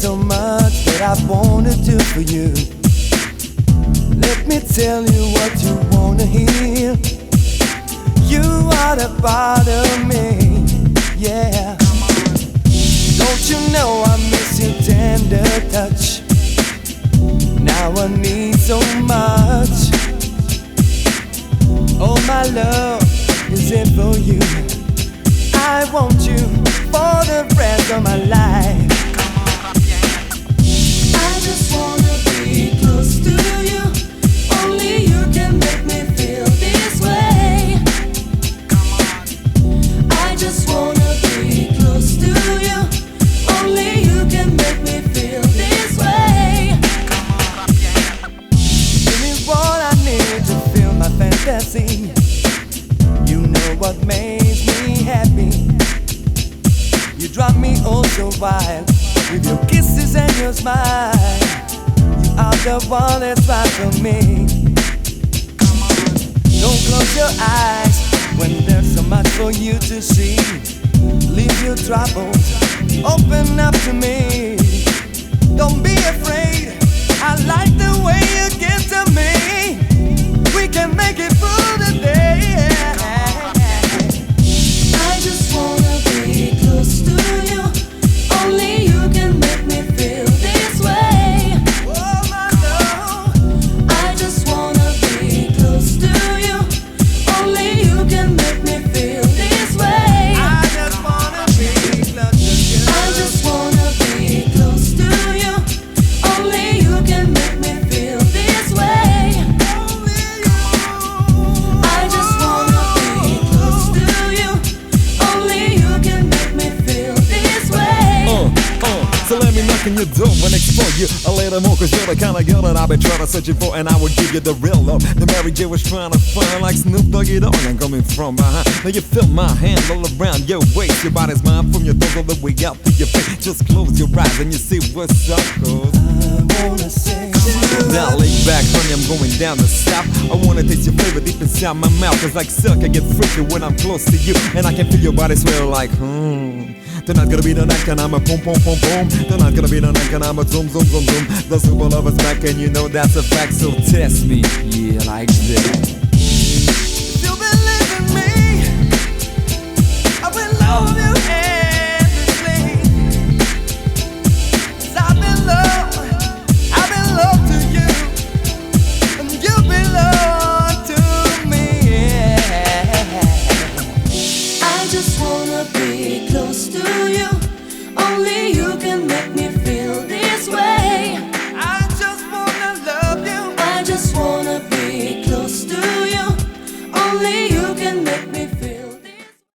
so much that I wanna do for you. Let me tell you what you wanna hear. You are the part of me, yeah. Don't you know I miss your tender touch? Now I need so much. Oh, my love is it for you. I want you for the rest of my life. I just wanna be close to you. Only you can make me feel this way. I just wanna be close to you. Only you can make me feel this way. Give me what I need to feel my fantasy. You know what makes me happy. You drive me oh so wild with your kisses and your smile. You are the one that's right for me. Don't close your eyes when there's so much for you to see. Leave your troubles, open up to me. Don't be afraid, I like the way you get to me. We can make it through the day. I just wanna be close to you. Only you can make me feel this way. Oh, my love. I just wanna be close to you. Only you can make me feel this way. I just wanna be close to you. I just wanna be close to you. Only you can make me feel this way. Only you. I just wanna be close to you. Only you can make me feel this way. So let me knock on your door and explore you a little more, cause you're the kind of girl that I've been trying to search for, and I would give you the real love. The Mary J was trying to find like Snoop Doggy Dogg. I'm coming from behind. Now you feel my hand all around your waist. Your body's mine from your toes all the way out to your face. Just close your eyes and you see what's up, cause I wanna say to you. now lay back, honey, I'm going down the south. I wanna taste your flavor deep inside my mouth. Cause like silk, I get freaky when I'm close to you, and I can feel your body swell like Tonight gonna be the night and I'm a boom boom boom boom. Tonight gonna be the night and I'm a zoom zoom zoom zoom. The super lover's back and you know that's a fact, so test me, yeah, like that. You believe in me, I will love you endlessly. 'Cause I belong to you, and you belong to me. I just wanna be close to you. Only you can make me feel this way. I just wanna love you. I just wanna be close to you. Only you can make me feel